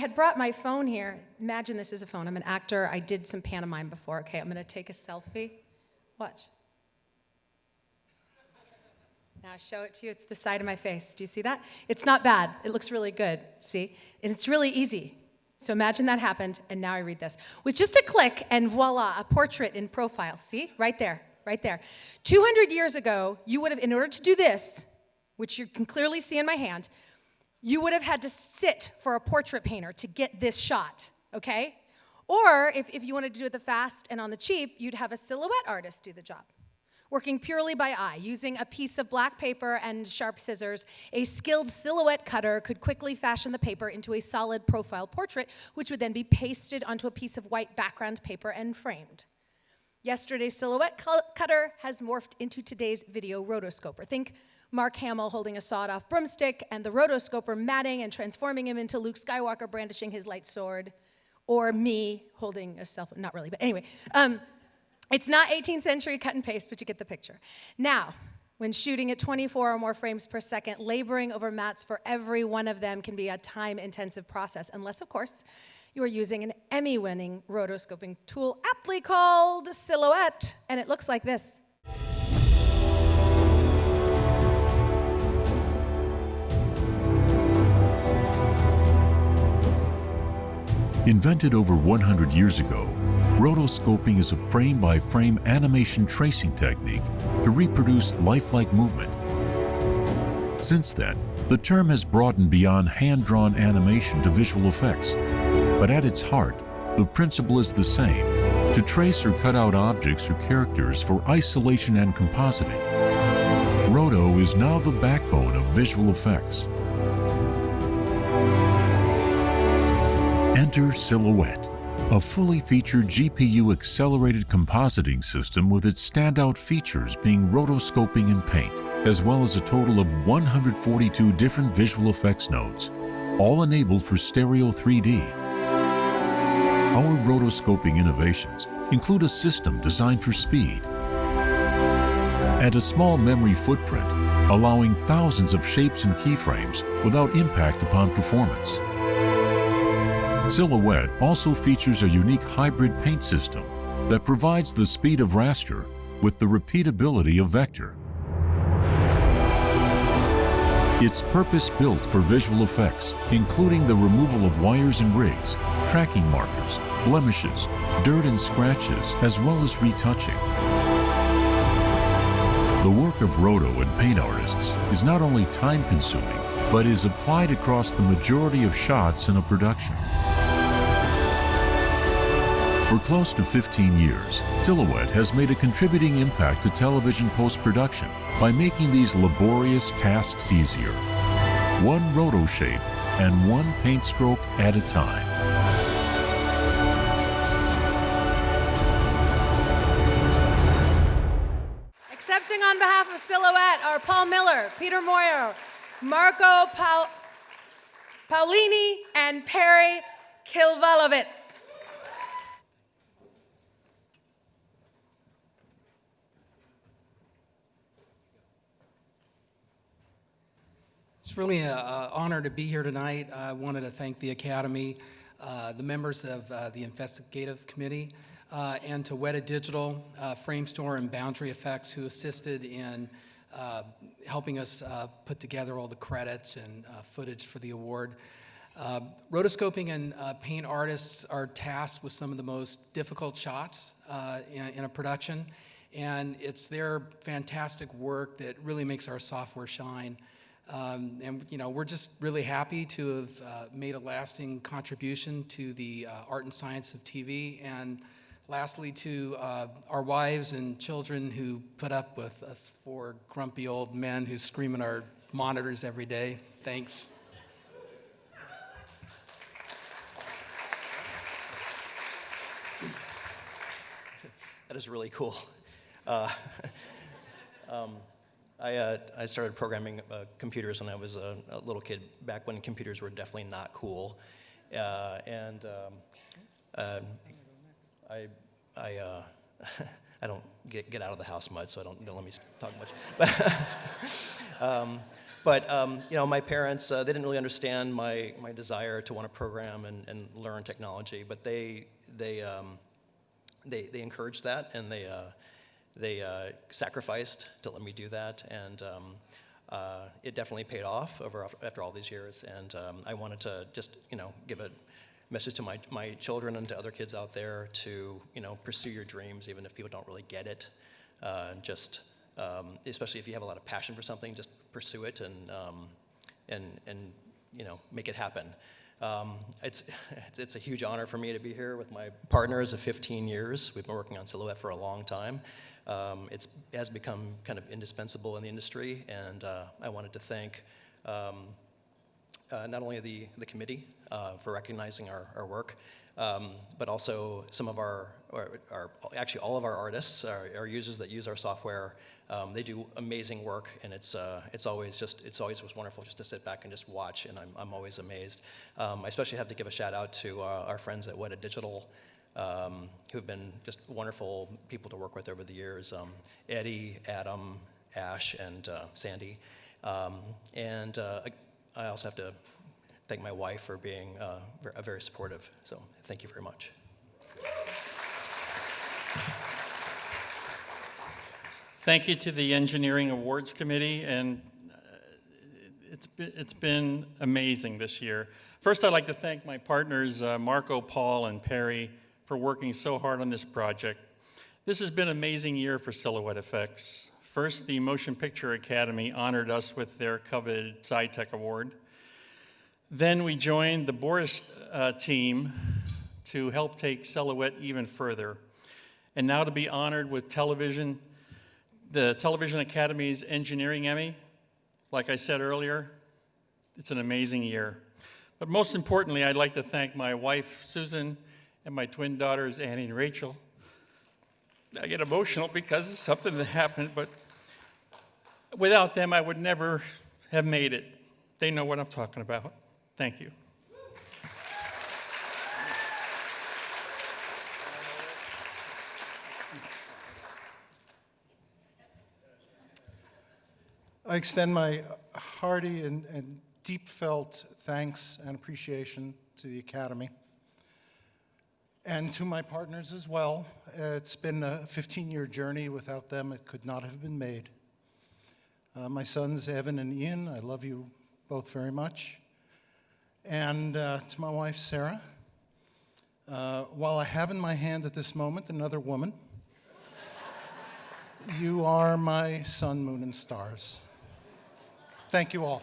had brought my phone here. Imagine this is a phone. I'm an actor. I did some pantomime before. Okay, I'm going to take a selfie. Watch. Now I show it to you. It's the side of my face. Do you see that? It's not bad. It looks really good. See? And it's really easy. So imagine that happened, and now I read this. With just a click, and voila, a portrait in profile. See? Right there. Right there. 200 years ago, you would have, in order to do this, which you can clearly see in my hand, you would have had to sit for a portrait painter to get this shot, okay? Or if you wanted to do it the fast and on the cheap, you'd have a silhouette artist do the job. Working purely by eye, using a piece of black paper and sharp scissors, a skilled silhouette cutter could quickly fashion the paper into a solid profile portrait, which would then be pasted onto a piece of white background paper and framed. Yesterday's silhouette cutter has morphed into today's video rotoscoper. Think Mark Hamill holding a sawed-off broomstick and the rotoscoper matting and transforming him into Luke Skywalker brandishing his light sword, or me holding a cell phone. Not really, but anyway. It's not 18th century cut and paste, but you get the picture. Now, when shooting at 24 or more frames per second, laboring over mats for every one of them can be a time-intensive process, unless, of course, you are using an Emmy-winning rotoscoping tool aptly called Silhouette, and it looks like this. Invented over 100 years ago, rotoscoping is a frame-by-frame animation tracing technique to reproduce lifelike movement. Since then, the term has broadened beyond hand-drawn animation to visual effects. But at its heart, the principle is the same: to trace or cut out objects or characters for isolation and compositing. Roto is now the backbone of visual effects. Enter Silhouette, a fully featured GPU-accelerated compositing system with its standout features being rotoscoping and paint, as well as a total of 142 different visual effects nodes, all enabled for stereo 3D. Our rotoscoping innovations include a system designed for speed and a small memory footprint, allowing thousands of shapes and keyframes without impact upon performance. Silhouette also features a unique hybrid paint system that provides the speed of raster with the repeatability of vector. It's purpose-built for visual effects, including the removal of wires and rigs, tracking markers, blemishes, dirt and scratches, as well as retouching. The work of roto and paint artists is not only time-consuming, but is applied across the majority of shots in a production. For close to 15 years, Silhouette has made a contributing impact to television post-production by making these laborious tasks easier. One roto shape and one paint stroke at a time. Accepting on behalf of Silhouette are Paul Miller, Peter Moyer, Marco Paolini, and Perry Kilvalovitz. It's really an honor to be here tonight. I wanted to thank the Academy, the members of the Investigative Committee, and to Weta Digital, Framestore, and Boundary Effects, who assisted in helping us put together all the credits and footage for the award. Rotoscoping and paint artists are tasked with some of the most difficult shots in a production, and it's their fantastic work that really makes our software shine. And you know, we're just really happy to have made a lasting contribution to the art and science of TV, and lastly to our wives and children who put up with us four grumpy old men who scream at our monitors every day. Thanks. That is really cool. I started programming computers when I was a little kid, back when computers were definitely not cool. I don't get out of the house much, so don't let me talk much. But my parents, they didn't really understand my desire to want to program and learn technology, but they encouraged that, and they sacrificed to let me do that, and it definitely paid off after all these years. And I wanted to just give a message to my children and to other kids out there to pursue your dreams, even if people don't really get it. Especially if you have a lot of passion for something, just pursue it and make it happen. It's a huge honor for me to be here with my partners of 15 years. We've been working on Silhouette for a long time. It has become kind of indispensable in the industry, and I wanted to thank not only the committee for recognizing our work, but also some of actually all of our artists, our users that use our software. They do amazing work, and it's always was wonderful just to sit back and just watch, and I'm always amazed. I especially have to give a shout out to our friends at Weta Digital, who've been just wonderful people to work with over the years. Eddie, Adam, Ash, and Sandy. And I also have to thank my wife for being very supportive. So thank you very much. Thank you to the Engineering Awards Committee, and it's been amazing this year. First, I'd like to thank my partners, Marco, Paul, and Perry, for working so hard on this project. This has been an amazing year for Silhouette Effects. First, the Motion Picture Academy honored us with their coveted SciTech Award. Then we joined the Boris team to help take Silhouette even further. And now to be honored with the Television Academy's Engineering Emmy. Like I said earlier, it's an amazing year. But most importantly, I'd like to thank my wife, Susan, and my twin daughters, Annie and Rachel. I get emotional because of something that happened, but without them, I would never have made it. They know what I'm talking about. Thank you. I extend my hearty and deep-felt thanks and appreciation to the Academy and to my partners as well. It's been a 15-year journey. Without them, it could not have been made. My sons, Evan and Ian, I love you both very much. And to my wife, Sarah, while I have in my hand at this moment another woman, you are my sun, moon, and stars. Thank you all.